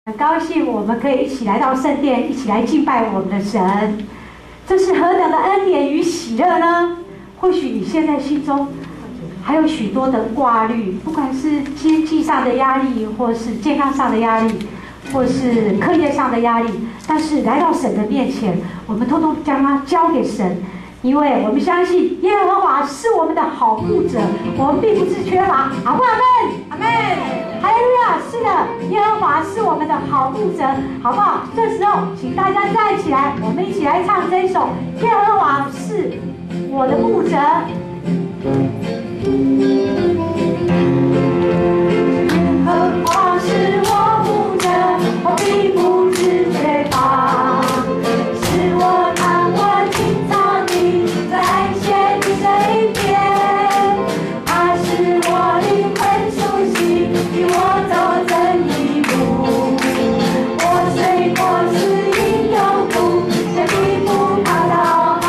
很高兴我们可以一起来到圣殿，一起来敬拜我们的神。这是何等的恩典与喜乐呢？或许你现在心中还有许多的挂虑，不管是经济上的压力，或是健康上的压力，或是课业上的压力，但是来到神的面前，我们通通将它交给神。因为我们相信耶和华是我们的好牧者，我们并不是缺乏。阿们，阿们，阿们，哈利路亚！是的，耶和华是我们的好牧者，好不好？这时候，请大家站起来，我们一起来唱这一首《耶和华是我的牧者》。耶和华是我牧者，我并不是缺乏，是我看我青草地，在安歇的水边，他是我灵魂苏醒，与我走正义路。我虽过死荫幽谷，也必不怕遭害，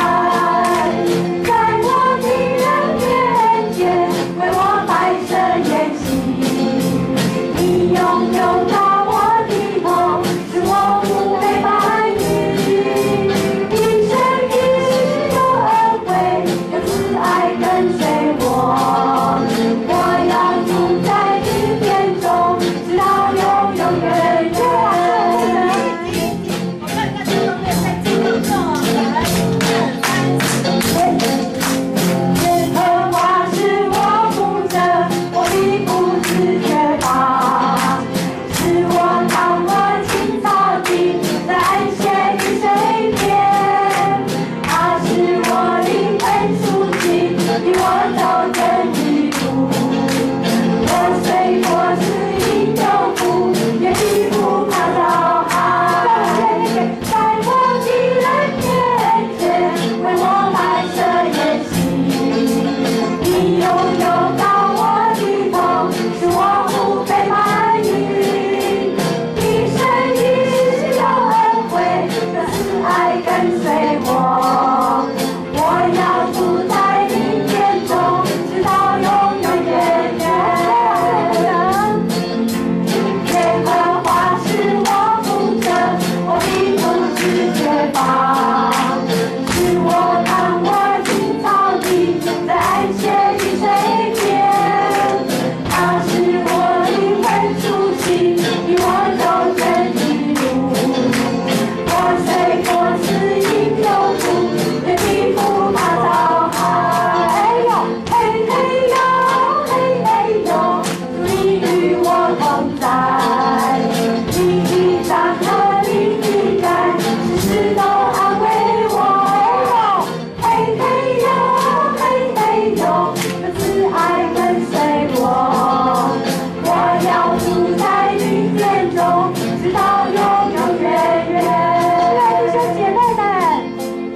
在我的人面前为我摆设筵席。你拥有高我的头，使我不被白云。一生一世有恩惠，有慈爱跟随我。我要住在你殿中，直到永永远远。耶和华是我牧者，我并不是缺乏，是我看我青草地，在安歇的水边，他是我灵魂苏醒，与我走正义路。我虽过死荫幽谷，也必不怕遭害，在我的人面前为我摆设筵席。你拥有高我的头，使我不被埋云。一生一世有恩惠，有慈爱跟随我。我要住在你殿中，直到永永远远。耶和华是我牧者，我并不是缺乏，是我看我青草地，在安歇的水边，他是我灵魂苏醒，与我走正义路。我虽过死荫幽谷，也必不怕遭害。哎呦，嘿嘿呦，嘿嘿呦，主你与我同在。你的杖和你的竿，时时都安慰我。哎呦，嘿嘿呦，嘿嘿呦，有慈爱跟随我。我要住在你殿中，直到永永远远。弟兄姐妹们，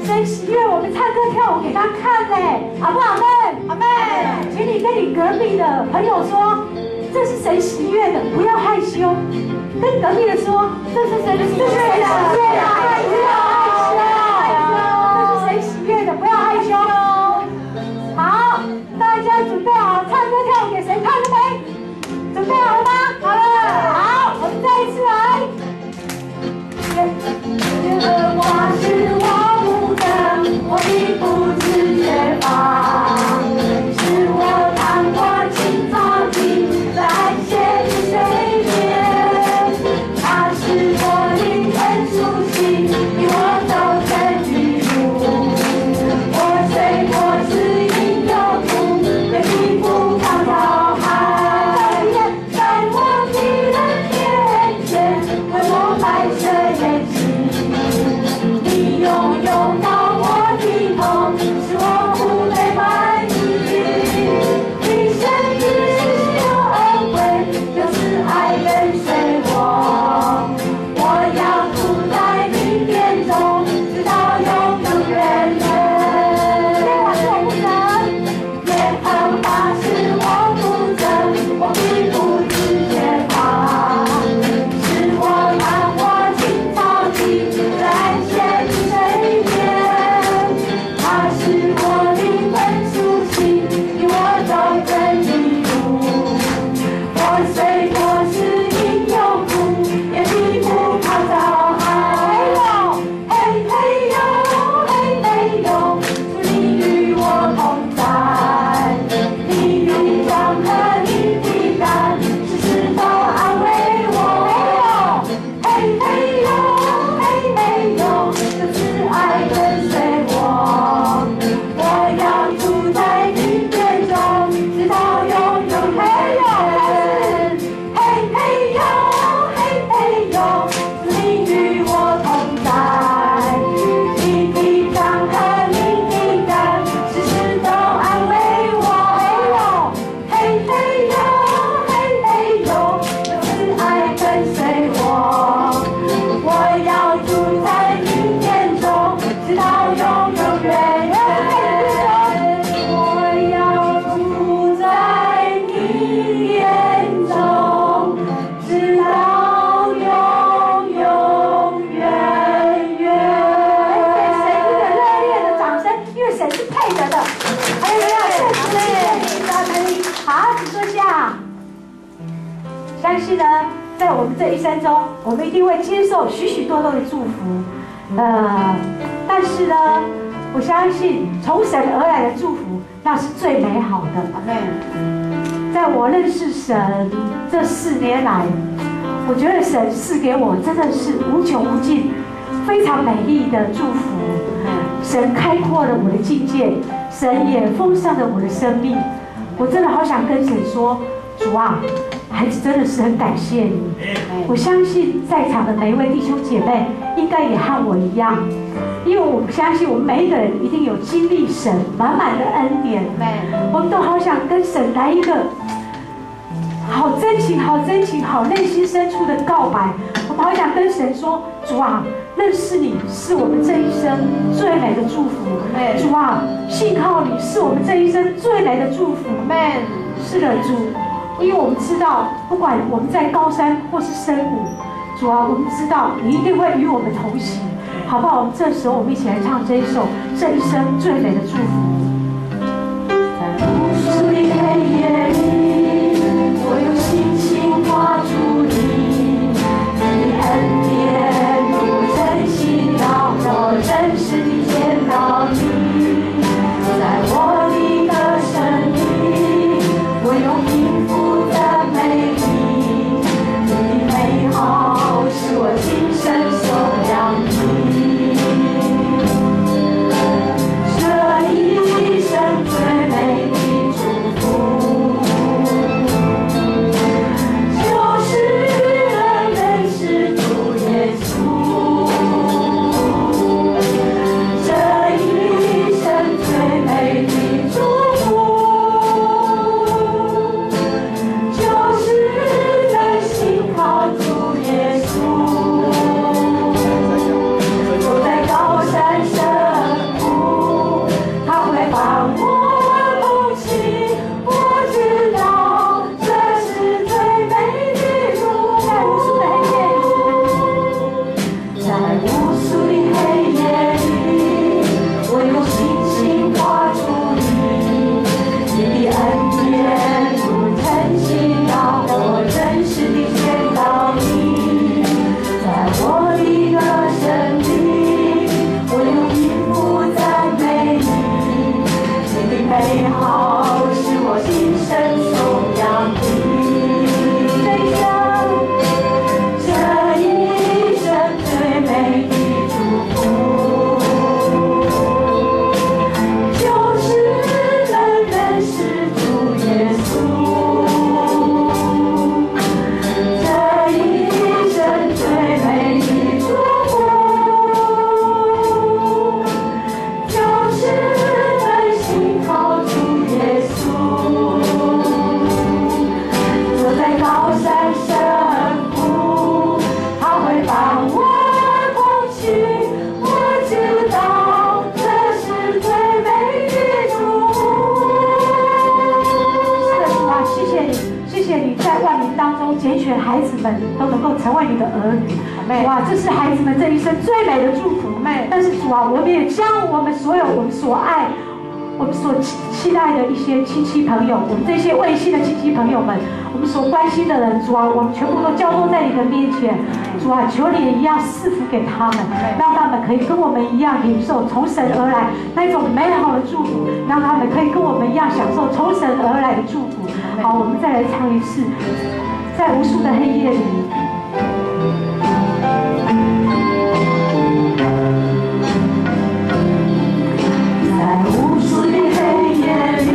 神喜悦我们唱歌跳舞给他看嘞，好不好？阿们，阿们，请你跟你隔壁的朋友说，这是神喜悦的，不要害羞。跟隔壁的说，这是神喜悦的，不要害羞，这是神喜悦的，不要害羞。好，大家准备好唱歌跳舞给神看了没？准备好了吗？好了。好，我们再一次来。耶和华是我牧者，我并不是缺乏，是我看过青草地，在安歇的水边，他是我灵魂苏醒，我们这一生中，我们一定会接受许许多多的祝福。但是呢，我相信从神而来的祝福，那是最美好的。阿们。在我认识神这4年来，我觉得神赐给我真的是无穷无尽、非常美丽的祝福。神开阔了我的境界，神也丰盛了我的生命。我真的好想跟神说，主啊，孩子真的是很感谢你。我相信在场的每一位弟兄姐妹应该也和我一样，因为我相信我们每一个人一定有经历神满满的恩典。我们都好想跟神来一个好真情、好真情、好内心深处的告白。我们好想跟神说，主啊，认识你是我们这一生最美的祝福。主啊，信靠你是我们这一生最美的祝福。是的，主。因为我们知道，不管我们在高山或是深谷，主啊，我们知道你一定会与我们同行，好不好？我们这时候我们一起来唱这一首这一生最美的祝福。在无数的黑夜里，我用心情画出你，你的恩典如真心让我真实地见到你，在我的歌声里，我用平复是我今生所量的，这一生最美的祝福，就是能认识主耶稣。这一生最美的祝福，就是能信靠主耶稣。走在高山深谷，他会把我捧起。我知道这是最美的祝福。在无数的黑夜里，我用心情画出你，你的恩典如晨曦，让我真实地见到你。在我的歌声里，我用音符赞美你，你的美好是我今生颂扬的。这一生最美的祝福，就是能认识主耶稣。这一生最美的祝福，就是能信靠主耶稣。走在高山深谷，他会把我捧起。我知道这是最美的祝福。是的，主啊，谢谢你，谢谢你在万民当中拣选孩子们都能够成为你的儿女。主啊，这是孩子们这一生最美的祝福。但是主啊，我们也将我们所有我们所爱、我们所期待的一些亲戚朋友，我们这些未信的亲戚朋友们，我们所关心的人，主啊，我们全部都交托在你的面前。主啊，求你也一样赐福给他们，让他们可以跟我们一样领受从神而来那种美好的祝福，让他们可以跟我们一样享受从神而来的祝福。好，我们再来唱一次，在无数的黑夜里。在无数的黑夜里，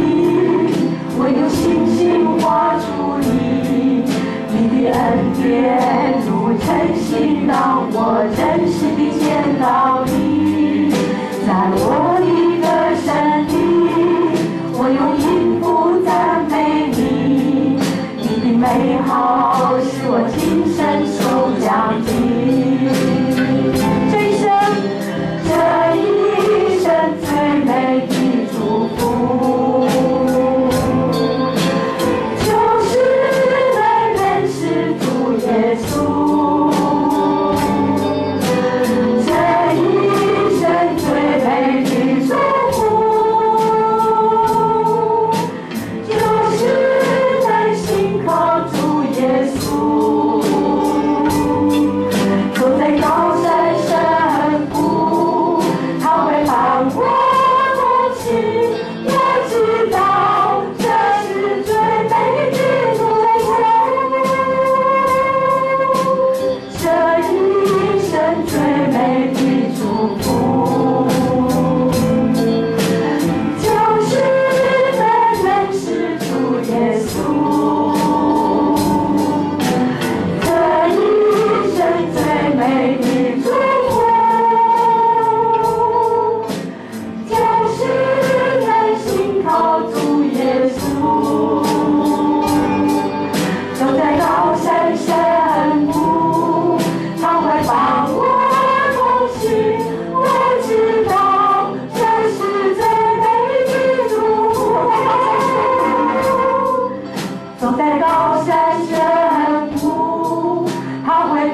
我用心情画出你，你的恩典如晨曦，让我真实地见到你。在我的歌声里，我用音符赞美你，你的美好是我今生所讲的。这一生最美的祝福，就是能认识主耶稣。这一生最美的祝福，就是能信靠主耶稣。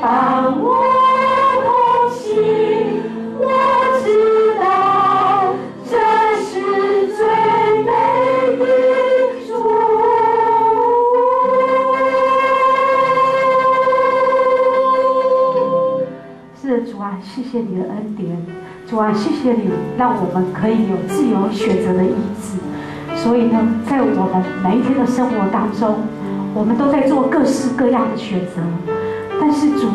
伴我同行，我知道这是最美的祝福。是主啊，谢谢你的恩典，主啊，谢谢你让我们可以有自由选择的意志。所以呢，在我们每一天的生活当中，我们都在做各式各样的选择。但是主，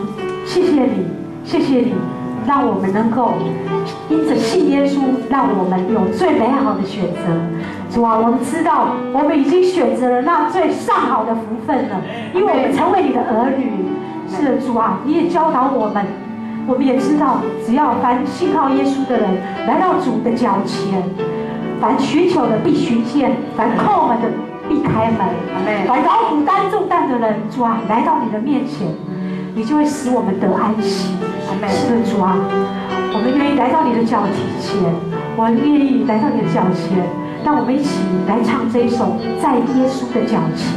谢谢你，谢谢你，让我们能够因着信耶稣，让我们有最美好的选择。主啊，我们知道我们已经选择了那最上好的福分了，因为我们成为你的儿女。是的，主啊，你也教导我们，我们也知道，只要凡信靠耶稣的人来到主的脚前，凡寻求的必寻见，凡叩门的必开门。凡劳苦担重担的人，主啊，来到你的面前，你就会使我们得安息。是的，主啊，我们愿意来到你的脚前，我们愿意来到你的脚前，让我们一起来唱这一首《在耶稣的脚前》。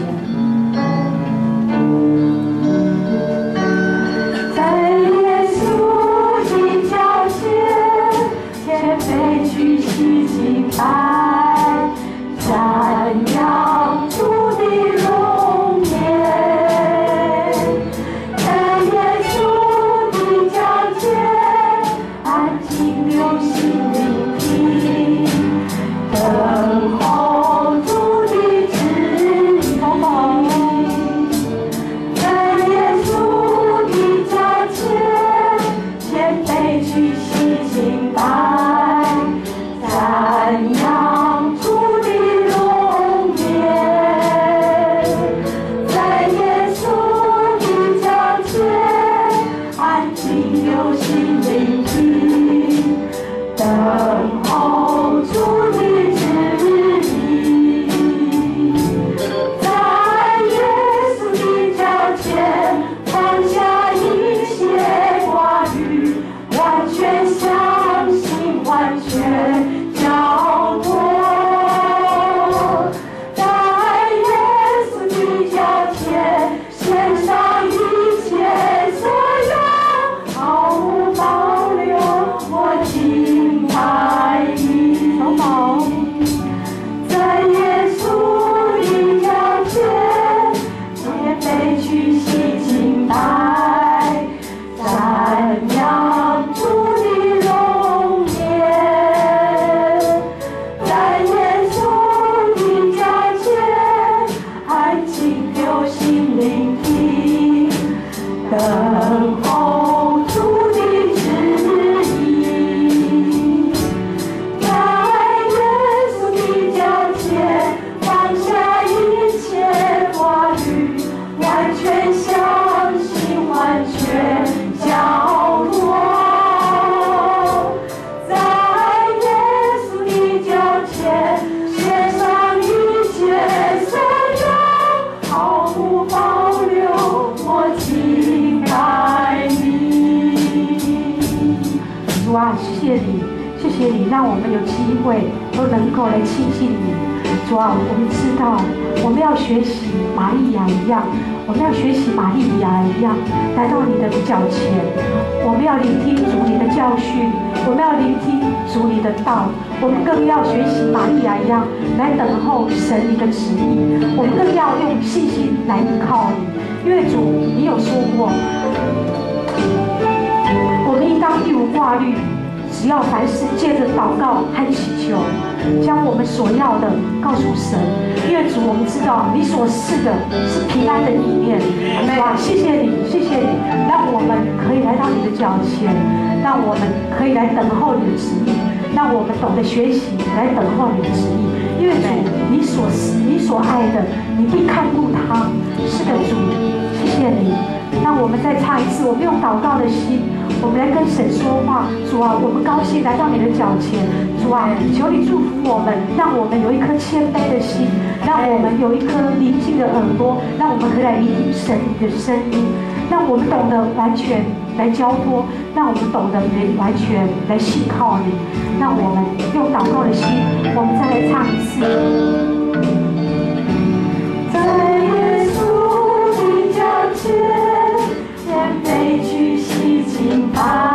在耶稣的脚前，谦卑屈膝敬拜，瞻仰主的容颜。在耶稣的脚前，安静留心聆听，等候主的指引。在耶稣的脚前，谦卑屈膝敬拜，瞻仰主的容颜。在耶稣的脚前，安静留心聆听，等候主的指引。在耶稣的脚前，放下一切挂虑，完全相信，完全交托。在耶稣的脚前，献上一切所有，毫无保留，我敬拜你。在耶稣的脚前，谦卑屈膝敬拜，瞻仰主的容颜。在耶稣的脚前，安静留心聆听，等候主的指引。在耶稣的脚前，放下一切挂虑，完全相信，完全交托。在耶稣的脚前，献上一切所有，毫无保留，我敬拜你。主啊，谢谢你，谢谢你，让我们有机会都能够来亲近你。主啊，我们知道我们要学习玛利亚一样，我们要学习玛利亚一样，来到你的脚前，我们要聆听主你的教训，我们要聆听主你的道，我们更要学习玛利亚一样来等候神你的旨意，我们更要用信心来依靠你，因为主你有说过，我们应当一无挂虑，只要凡事借着祷告和祈求，将我们所要的告诉神。因为主，我们知道你所赐的是平安的意念。哇，谢谢你，谢谢你，让我们可以来到你的脚前，让我们可以来等候你的旨意，让我们懂得学习来等候你的旨意。因为主，你所赐、你所爱的，你必看顾他。是的，主，谢谢你。让我们再唱一次，我们用祷告的心，我们来跟神说话。主啊，我们高兴来到你的脚前。主啊，求你祝福我们，让我们有一颗谦卑的心，让我们有一颗宁静的耳朵，让我们可以来聆听神你的声音，让我们懂得完全来交托，让我们懂得完全来信靠你。让我们用祷告的心，我们再来唱一次。在耶稣的脚前，谦卑他。